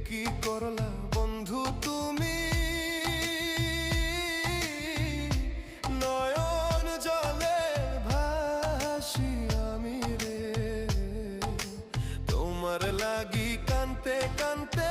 কি করলা বন্ধু তুমি, নয়ন জলে ভাসি আমি রে, তোমার লাগি কানতে কানতে